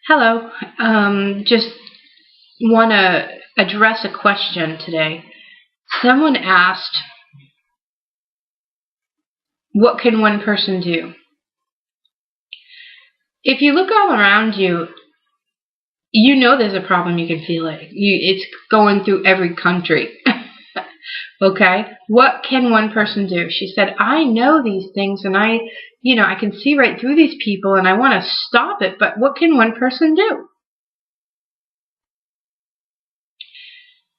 Hello. Just want to address a question today. Someone asked, what can one person do? If you look all around you, you know there's a problem. You can feel it. It's going through every country. Okay? What can one person do? She said, I know these things and I can see right through these people and I want to stop it, but what can one person do?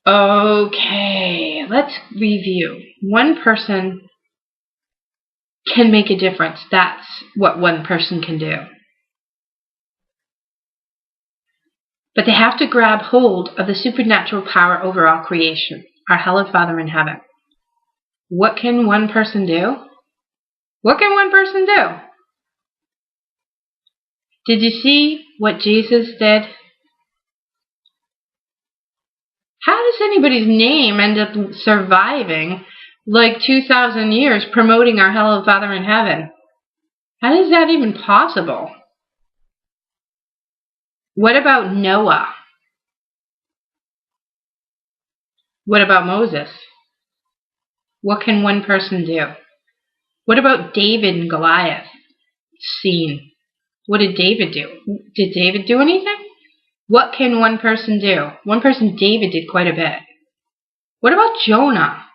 Okay, let's review. One person can make a difference. That's what one person can do. But they have to grab hold of the supernatural power over all creation, our Hallowed Father in heaven. What can one person do? What can one person do? Did you see what Jesus did? How does anybody's name end up surviving like 2,000 years promoting our Hallowed Father in heaven? How is that even possible? What about Noah? What about Moses? What can one person do? What about David and Goliath scene? What did David do? Did David do anything? What can one person do? One person, David, did quite a bit. What about Jonah?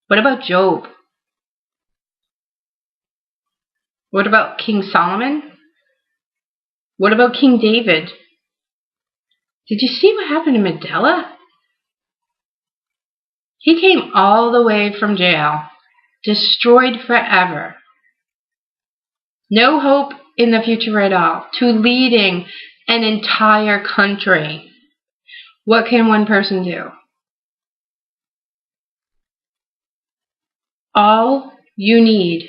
What about Job? What about King Solomon? What about King David? Did you see what happened to Mandela? He came all the way from jail, destroyed forever. No hope in the future at all, to leading an entire country. What can one person do? All you need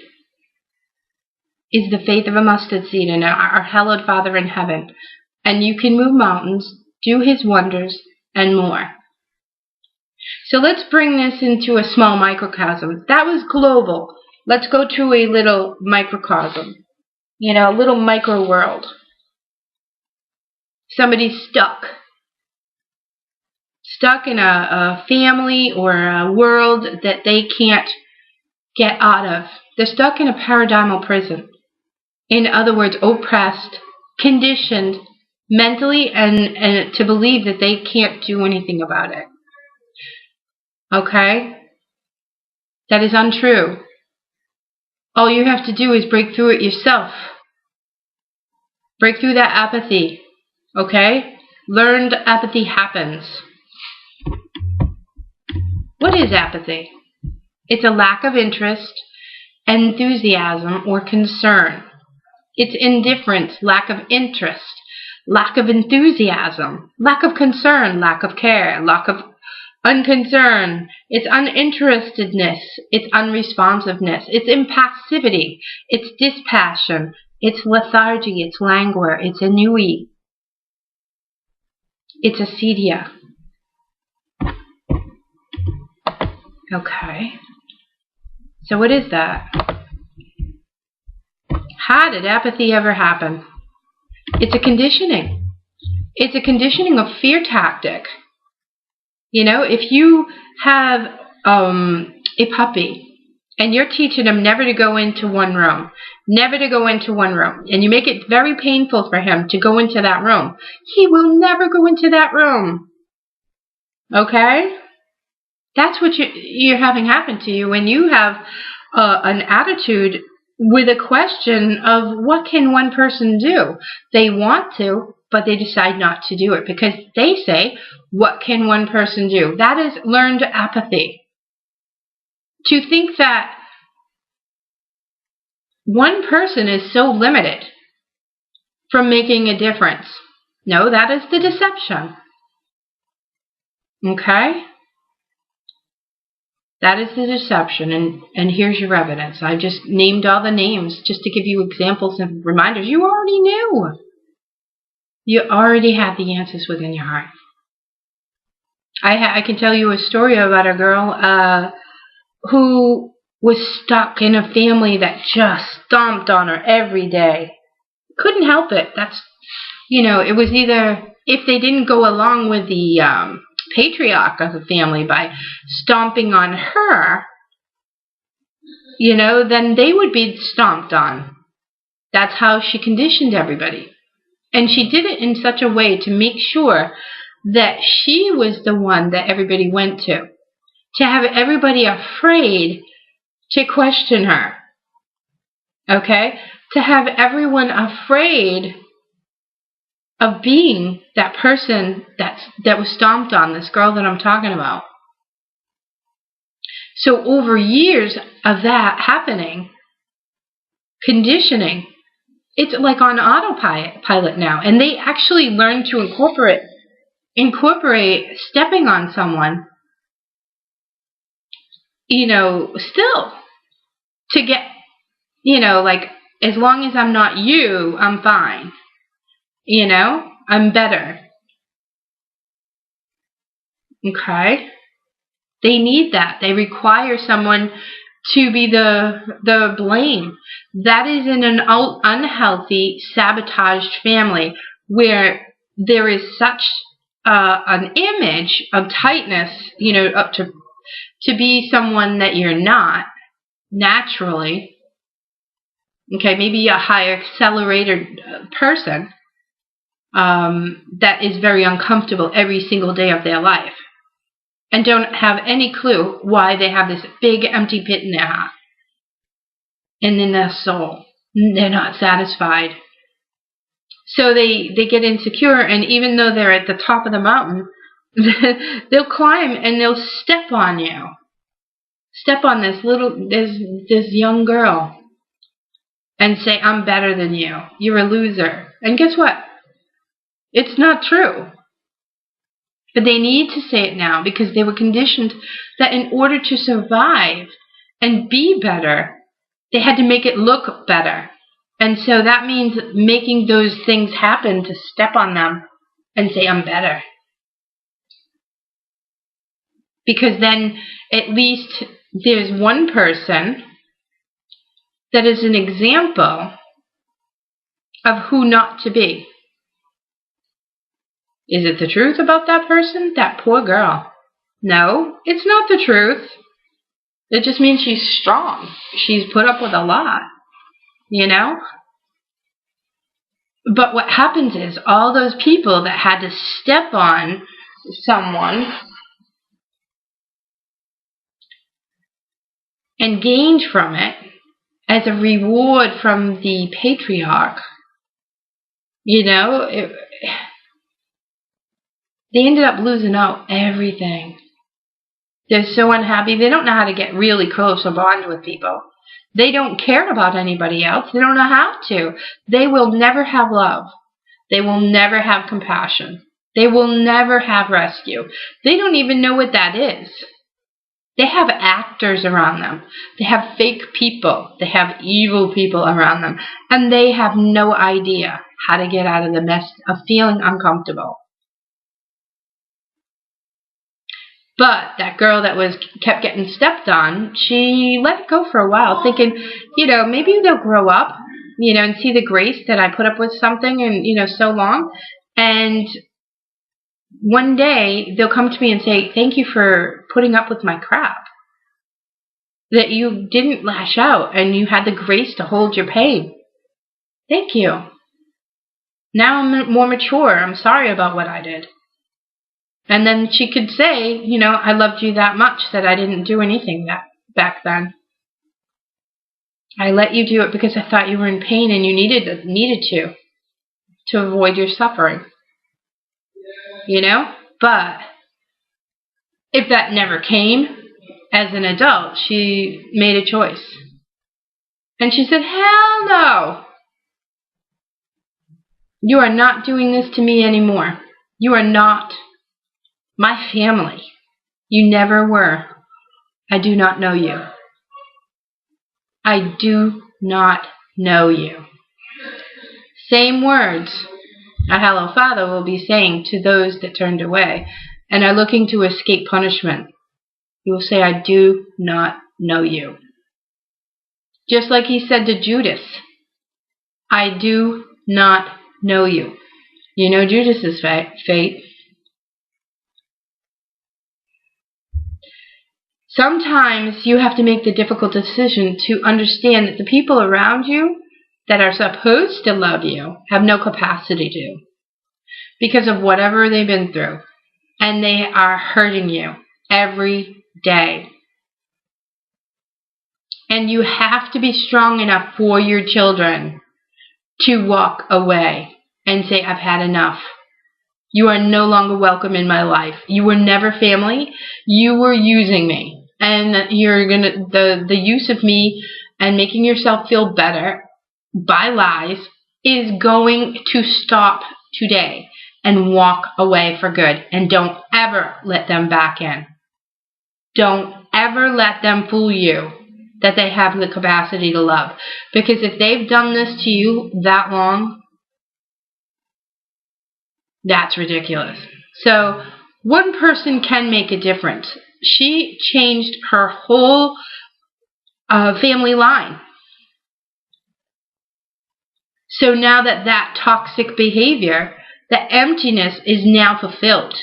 is the faith of a mustard seed in our Hallowed Father in heaven, and you can move mountains, do His wonders, and more. So let's bring this into a small microcosm. That was global. Let's go to a little microcosm. A little micro world. Somebody's stuck. Stuck in a family or a world that they can't get out of. They're stuck in a paradigmal prison. In other words, oppressed, conditioned mentally and to believe that they can't do anything about it. Okay? That is untrue. All you have to do is break through it yourself. Break through that apathy. Okay? Learned apathy happens. What is apathy? It's a lack of interest, enthusiasm, or concern. It's indifference, lack of interest, lack of enthusiasm, lack of concern, lack of care, lack of unconcern. It's uninterestedness. It's unresponsiveness. It's impassivity. It's dispassion. It's lethargy. It's languor. It's ennui. It's acedia. Okay. So what is that? How did apathy ever happen? It's a conditioning. It's a conditioning of fear tactic. If you have a puppy and you're teaching him never to go into one room, and you make it very painful for him to go into that room, he will never go into that room. Okay? That's what you're having happen to you when you have an attitude with a question of what can one person do? They want to, but they decide not to do it because they say, what can one person do? That is learned apathy. To think that one person is so limited from making a difference. No, that is the deception. Okay? That is the deception, and here's your evidence. I just named all the names just to give you examples and reminders. You already knew. You already had the answers within your heart. I can tell you a story about a girl who was stuck in a family that just stomped on her every day. Couldn't help it. It was either, if they didn't go along with the patriarch of the family by stomping on her, then they would be stomped on. That's how she conditioned everybody. And she did it in such a way to make sure that she was the one that everybody went to have everybody afraid to question her. Okay? To have everyone afraid of being that person that was stomped on, this girl that I'm talking about. So over years of that happening, conditioning, it's like on autopilot now. And they actually learn to incorporate stepping on someone, still to get, like, as long as I'm not you, I'm fine. I'm better. Okay? They need that. They require someone to be the blame. That is in an unhealthy, sabotaged family where there is such an image of tightness, up to be someone that you're not naturally. Okay, maybe a high accelerated person that is very uncomfortable every single day of their life and don't have any clue why they have this big empty pit in their heart and in their soul. They're not satisfied. So they get insecure, and even though they're at the top of the mountain, they'll climb and they'll step on you. Step on this young girl and say, I'm better than you. You're a loser. And guess what? It's not true. But they need to say it now because they were conditioned that in order to survive and be better, they had to make it look better. And so that means making those things happen to step on them and say, I'm better. Because then at least there's one person that is an example of who not to be. Is it the truth about that person? That poor girl. No, it's not the truth. It just means she's strong. She's put up with a lot. But what happens is all those people that had to step on someone and gained from it as a reward from the patriarch, they ended up losing out everything. They're so unhappy. They don't know how to get really close or bond with people. They don't care about anybody else. They don't know how to. They will never have love. They will never have compassion. They will never have rescue. They don't even know what that is. They have actors around them. They have fake people. They have evil people around them. And they have no idea how to get out of the mess of feeling uncomfortable. But that girl that kept getting stepped on, she let it go for a while, thinking, maybe they'll grow up, and see the grace that I put up with something and, so long. And one day they'll come to me and say, thank you for putting up with my crap. That you didn't lash out and you had the grace to hold your pain. Thank you. Now I'm more mature. I'm sorry about what I did. And then she could say, I loved you that much that I didn't do anything back then. I let you do it because I thought you were in pain and you needed to avoid your suffering. But if that never came, as an adult, she made a choice. And she said, hell no. You are not doing this to me anymore. You are not my family. You never were. I do not know you. I do not know you. Same words a Hallowed Father will be saying to those that turned away and are looking to escape punishment. He will say, I do not know you. Just like he said to Judas, I do not know you. You know Judas's fate. Sometimes you have to make the difficult decision to understand that the people around you that are supposed to love you have no capacity to, because of whatever they've been through. And they are hurting you every day. And you have to be strong enough for your children to walk away and say, I've had enough. You are no longer welcome in my life. You were never family. You were using me. And the use of me and making yourself feel better by lies is going to stop today, and walk away for good. And don't ever let them back in. Don't ever let them fool you that they have the capacity to love. Because if they've done this to you that long, that's ridiculous. So one person can make a difference. She changed her whole family line. So now that toxic behavior, the emptiness is now fulfilled.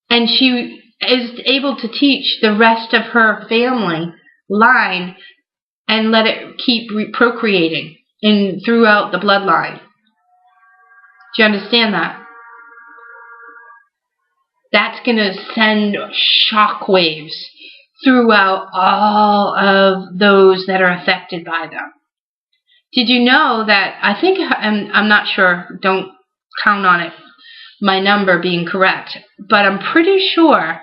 And she is able to teach the rest of her family line and let it keep procreating throughout the bloodline. Do you understand that? That's going to send shockwaves throughout all of those that are affected by them. Did you know that, I'm not sure, don't count on it, my number being correct, but I'm pretty sure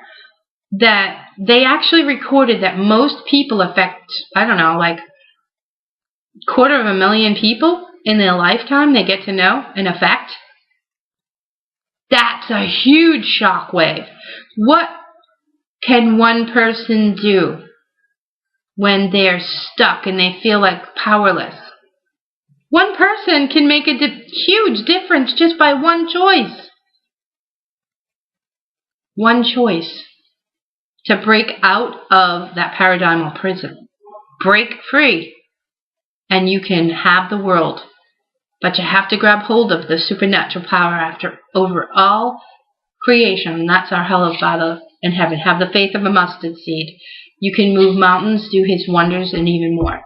that they actually recorded that most people affect, like 250,000 people in their lifetime they get to know and affect. That's a huge shockwave. What can one person do when they're stuck and they feel like powerless? One person can make a huge difference just by one choice. One choice to break out of that paradigmal prison. Break free, and you can have the world. But you have to grab hold of the supernatural power over all creation. And that's our Hallowed Father in heaven. Have the faith of a mustard seed. You can move mountains, do his wonders, and even more.